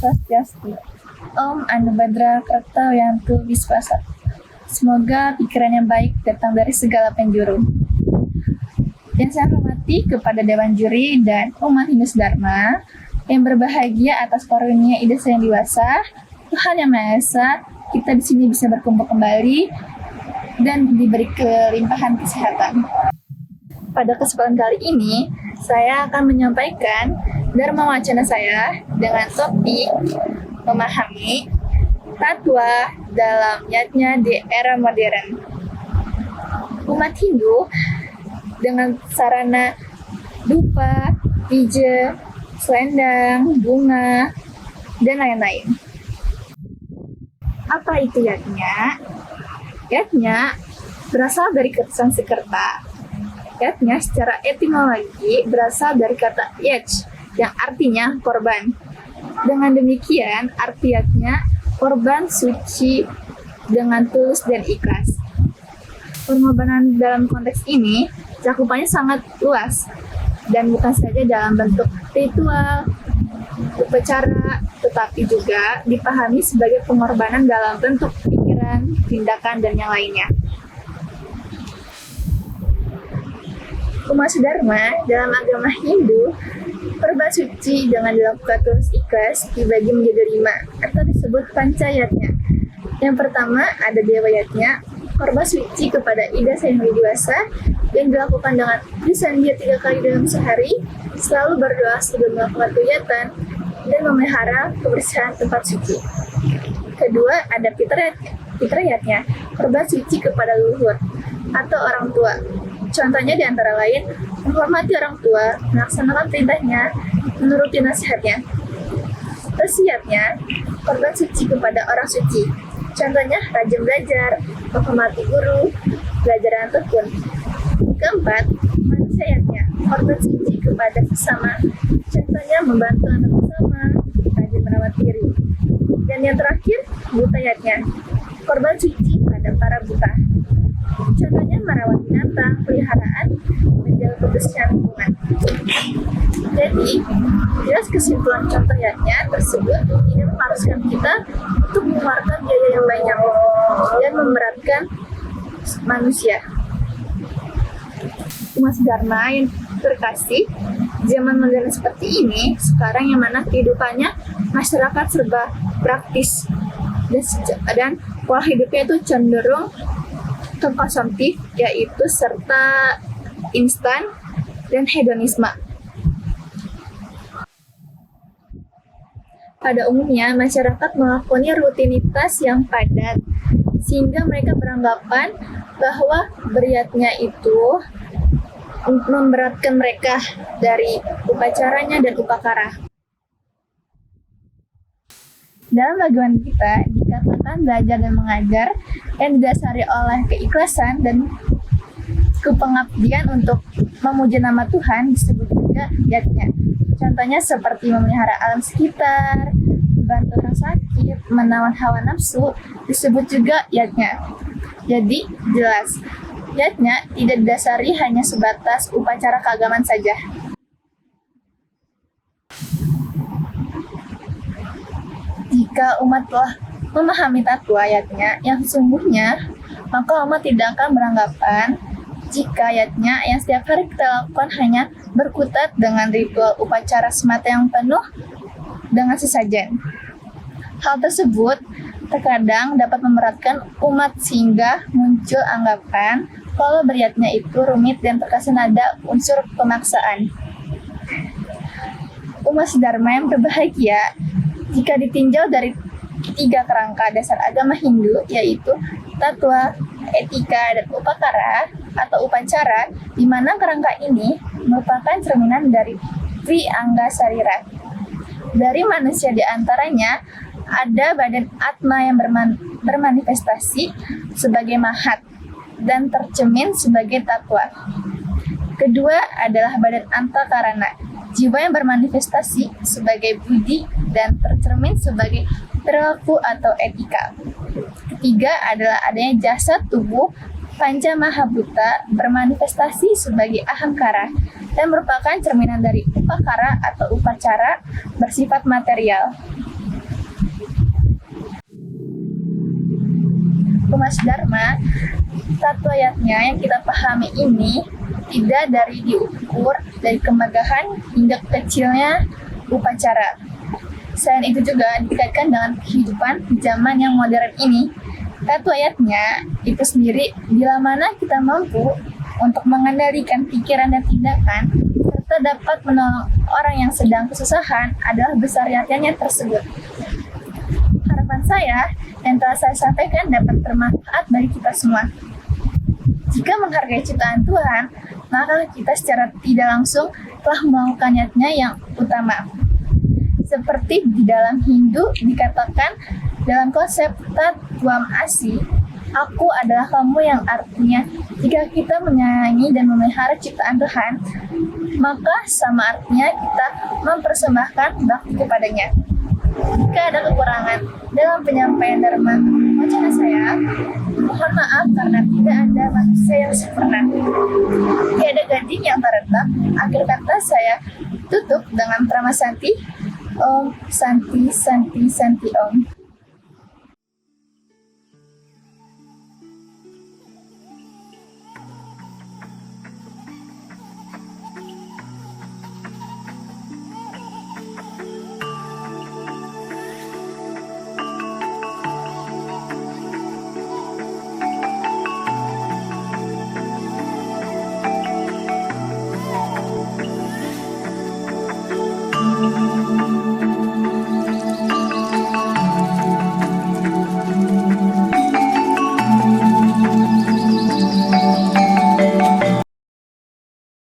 Swastiastu. Om Anubhadra Kartawiyantu Viswasa. Semoga pikiran yang baik datang dari segala penjuru. Yang saya hormati kepada Dewan Juri dan umat Hindu Dharma yang berbahagia atas karunia ide yang dewasa, Tuhan Yang Maha Esa, kita di sini bisa berkumpul kembali dan diberi kelimpahan kesehatan. Pada kesempatan kali ini, saya akan menyampaikan Dharma Wacana saya dengan topik memahami Tattwa dalam yatnya di era modern. Umat Hindu dengan sarana dupa, pija, selendang, bunga, dan lain-lain. Apa itu yatnya? Yatnya berasal dari kata Sanskerta. Yatnya secara etimologi berasal dari kata yaj yang artinya korban. Dengan demikian, arti yatnya korban suci dengan tulus dan ikhlas. Pengorbanan dalam konteks ini cakupannya sangat luas dan bukan saja dalam bentuk ritual, upacara, tetapi juga dipahami sebagai pengorbanan dalam bentuk pikiran, tindakan, dan yang lainnya. Umat Dharma dalam agama Hindu, korban suci dengan dilakukan tulus ikhlas dibagi menjadi 5 atau disebut pancayatnya. Yang pertama ada dewa yatnya, korban suci kepada ida yang dewasa yang dilakukan dengan disandia 3 kali dalam sehari, selalu berdoa sebelum melakukan kegiatan dan memelihara kebersihan tempat suci. Kedua ada pitrayatnya, korban suci kepada leluhur atau orang tua. Contohnya di antara lain menghormati orang tua, melaksanakan perintahnya, menuruti nasihatnya. Tersiatnya, korban suci kepada orang suci. Contohnya rajin belajar, menghormati guru, belajar yang tekun. Keempat, manusiatnya, korban suci kepada sesama. Contohnya membantu anak sesama, rajin merawat diri. Dan yang terakhir, butayatnya, korban suci pada para buta. Contohnya merawat binatang, peliharaan, menjaga kebersihan lingkungan. Jadi, jelas kesimpulan contoh yatnya tersebut ini mengharuskan kita untuk mengeluarkan biaya yang banyak dan memberatkan manusia. Umat Dharma yang terkasih, zaman modern seperti ini, sekarang yang mana kehidupannya masyarakat serba praktis dan pola hidupnya itu cenderung konsumtif, yaitu serta instan dan hedonisme. Pada umumnya, masyarakat melakoni rutinitas yang padat, sehingga mereka beranggapan bahwa beriatnya itu memberatkan mereka dari upacaranya dan upakara. Dalam bagaimana kita dikatakan belajar dan mengajar yang didasari oleh keikhlasan dan kepengabdian untuk memuja nama Tuhan disebut juga yatnya. Contohnya seperti memelihara alam sekitar, membantu orang sakit, menawan hawa nafsu disebut juga yatnya. Jadi jelas, yatnya tidak didasari hanya sebatas upacara keagamaan saja. Jika umat telah memahami tattwa yatnya yang sesungguhnya, maka umat tidak akan beranggapan jika yatnya yang setiap hari kita lakukan hanya berkutat dengan ritual upacara semata yang penuh dengan sesajen. Hal tersebut terkadang dapat memberatkan umat sehingga muncul anggapan kalau beriatnya itu rumit dan terkesan ada unsur pemaksaan. Umat Dharma yang berbahagia jika ditinjau dari 3 kerangka dasar agama Hindu, yaitu tattwa, etika, dan upakara atau upacara, di mana kerangka ini merupakan cerminan dari Tri-Angga Sarira. Dari manusia di antaranya ada badan Atma yang bermanifestasi sebagai Mahat dan tercemin sebagai Tattwa. Kedua adalah badan Antakarana, jiwa yang bermanifestasi sebagai Budi dan tercermin sebagai perilaku atau etika. Ketiga adalah adanya jasad tubuh Panca Mahabhuta bermanifestasi sebagai Ahamkara dan merupakan cerminan dari upakara atau upacara bersifat material. Humas Dharma, satu ayatnya yang kita pahami ini tidak dari diukur dari kemegahan hingga kecilnya upacara. Selain itu juga dikaitkan dengan kehidupan di zaman yang modern ini. Satu ayatnya itu sendiri, bila mana kita mampu untuk mengendalikan pikiran dan tindakan, serta dapat menolong orang yang sedang kesusahan adalah besar artinya tersebut. Harapan saya yang telah saya sampaikan dapat bermanfaat bagi kita semua. Jika menghargai ciptaan Tuhan, maka kita secara tidak langsung telah melakukan niatnya yang utama. Seperti di dalam Hindu dikatakan dalam konsep Tat Twam Asi, aku adalah kamu, yang artinya jika kita menyayangi dan memelihara ciptaan Tuhan, maka sama artinya kita mempersembahkan bakti kepadanya. Jika ada kekurangan dalam penyampaian dharma wacana saya, mohon maaf karena tidak ada manusia yang sempurna. Tiada gading yang terletak. Akhir kata saya tutup dengan Prama Santi. Om Santi Santi Santi Om.